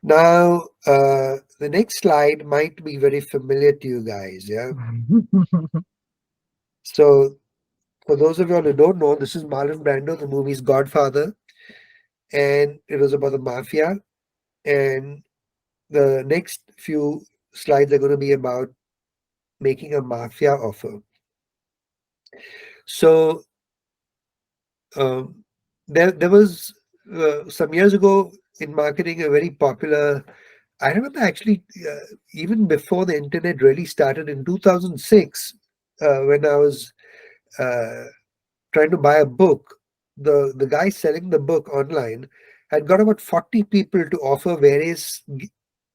Now, the next slide might be very familiar to you guys. Yeah. So, for those of you all who don't know, this is Marlon Brando, the movie's Godfather, and it was about the mafia. And the next few slides are going to be about making a mafia offer. So, um, there was some years ago in marketing a very popular. I remember actually even before the internet really started in 2006, when I was uh, trying to buy a book. The guy selling the book online had got about 40 people to offer various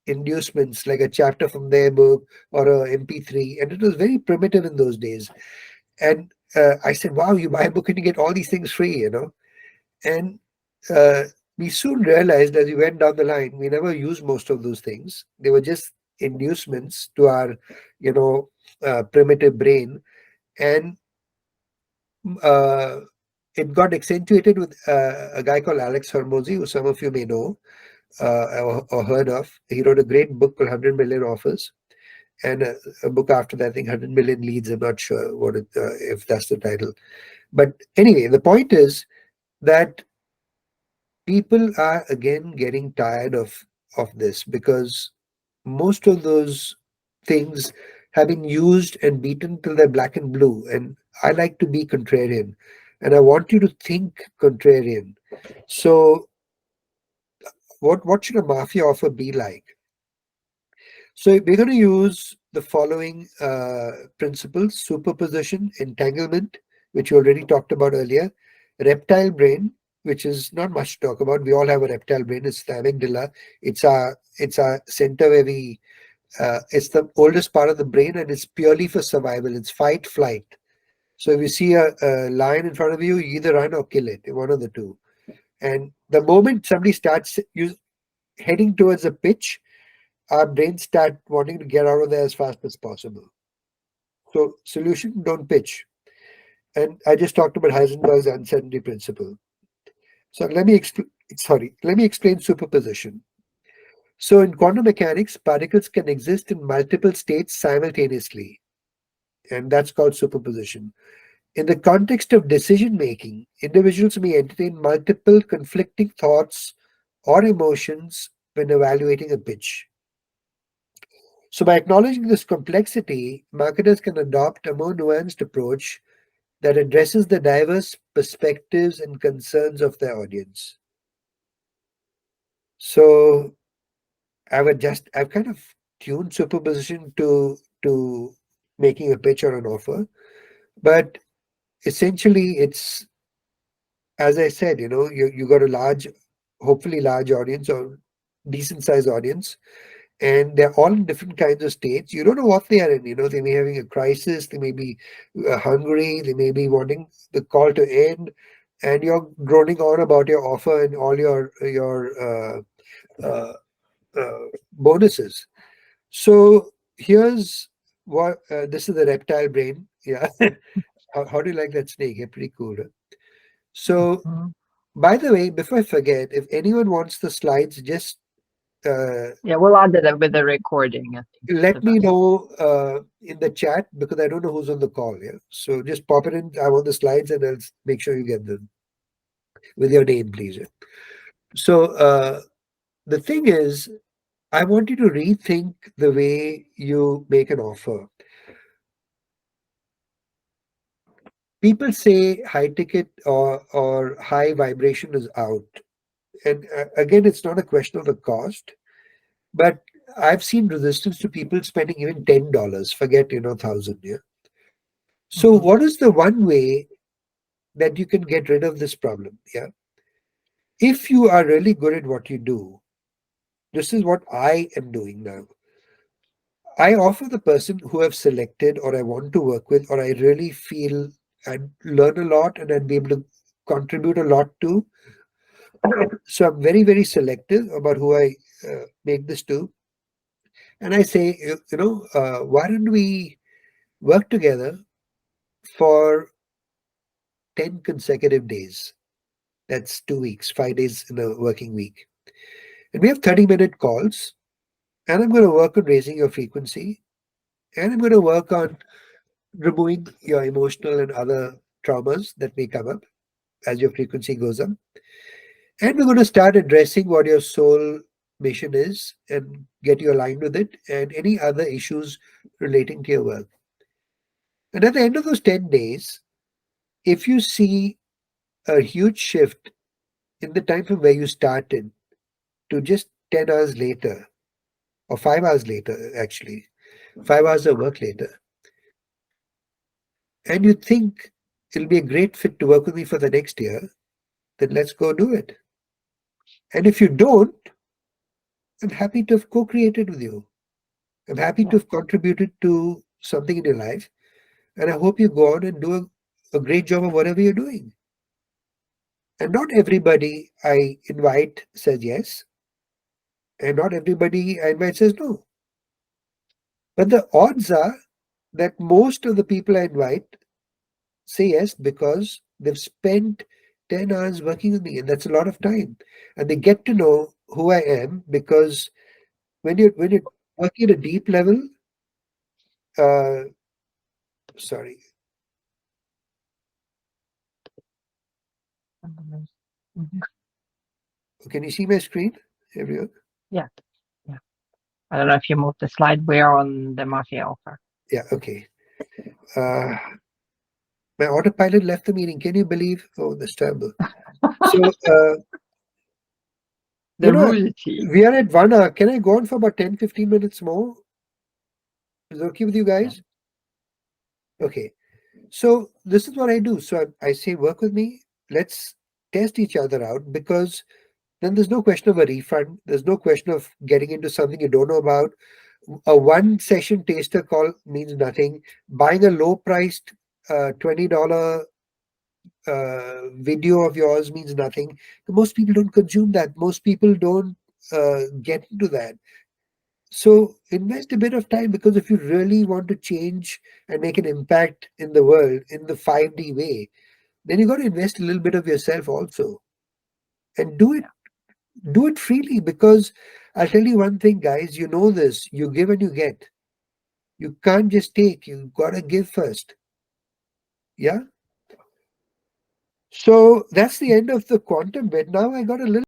inducements, like a chapter from their book or a MP3, and it was very primitive in those days. And I said, "Wow, you buy a book and you get all these things free, you know." And uh, we soon realized as we went down the line, we never used most of those things. They were just inducements to our, you know, primitive brain. And uh, it got accentuated with a guy called Alex Hormozy, who some of you may know or heard of. He wrote a great book called 100 Million Offers, and a book after that, I think 100 Million Leads. I'm not sure if that's the title. But anyway, the point is that people are again getting tired of this because most of those things have been used and beaten till they're black and blue. And I like to be contrarian, and I want you to think contrarian. So, what should a mafia offer be like? So, we're going to use the following principles: superposition, entanglement, which we already talked about earlier, reptile brain, which is not much to talk about. We all have a reptile brain. It's the amygdala. It's our center where we it's the oldest part of the brain, and it's purely for survival. It's fight, flight. So if you see a lion in front of you, you either run or kill it, one of the two. And the moment somebody starts heading towards a pitch, our brains start wanting to get out of there as fast as possible. So solution, don't pitch. And I just talked about Heisenberg's uncertainty principle. So let me explain superposition. So in quantum mechanics, particles can exist in multiple states simultaneously, and that's called superposition. In the context of decision making, individuals may entertain multiple conflicting thoughts or emotions when evaluating a pitch. So, by acknowledging this complexity, marketers can adopt a more nuanced approach that addresses the diverse perspectives and concerns of their audience. So, I've kind of tuned superposition to making a pitch or an offer, but essentially it's, as I said, you got a large, hopefully large audience or decent sized audience, and they're all in different kinds of states. You don't know what they are in. They may be having a crisis, they may be hungry, they may be wanting the call to end, and you're droning on about your offer and all your uh, uh, bonuses. So here's what this is the reptile brain. Yeah. How do you like that snake? Yeah, pretty cool. Huh? So, Mhm. by the way, before I forget, if anyone wants the slides, just uh, Yeah, we'll add it up with the recording, I think that's the let me best. know in the chat because I don't know who's on the call. Yeah, so just pop it in. I want the slides, and I'll make sure you get them with your name, please. Yeah? So the thing is, I want you to rethink the way you make an offer. People say high ticket or high vibration is out, and again, it's not a question of the cost. But I've seen resistance to people spending even $10. Forget, 1,000. Yeah. So Mhm. what is the one way that you can get rid of this problem? Yeah. If you are really good at what you do, this is what I am doing now. I offer the person who I've selected or I want to work with, or I really feel I'd learn a lot and I'd be able to contribute a lot to. So I'm very, very selective about who I make this to. And I say, why don't we work together for 10 consecutive days. That's 2 weeks, 5 days in a working week. And we have 30-minute calls, and I'm going to work on raising your frequency, and I'm going to work on removing your emotional and other traumas that may come up as your frequency goes up. And we're going to start addressing what your soul mission is and get you aligned with it and any other issues relating to your work. And at the end of those 10 days, if you see a huge shift in the time from where you started to just 10 hours later, or 5 hours later, actually, 5 hours of work later, and you think it'll be a great fit to work with me for the next year, then let's go do it. And if you don't, I'm happy to have co-created with you. I'm happy to Yeah. have contributed to something in your life. And I hope you go on and do a great job of whatever you're doing. And not everybody I invite says yes, and not everybody I invite says no. But the odds are that most of the people I invite say yes because they've spent 10 hours working with me, and that's a lot of time. And they get to know who I am because when you're working at a deep level, uh, sorry, Mhm. can you see my screen, everyone? Yeah. Yeah. I don't know if you moved the slide. We're on the Mafia Offer. Yeah, okay. Uh, my autopilot left the meeting. Can you believe? Oh, that's terrible. So, you The know, rudity. we are at 1 hour. Can I go on for about 10, 15 minutes more? Is it okay with you Yeah. guys? Okay. So, this is what I do. So, I say, work with me. Let's test each other out because then there's no question of a refund. There's no question of getting into something you don't know about. A one session taster call means nothing. Buying a low priced $20 video of yours means nothing. Most people don't consume that. Most people don't get into that. So invest a bit of time because if you really want to change and make an impact in the world in the 5D way, then you got to invest a little bit of yourself also and Yeah. do it freely because I'll tell you one thing, guys, you know this, you give and you get. You can't just take, you gotta give first. Yeah. So that's the end of the quantum bit. Now I got a little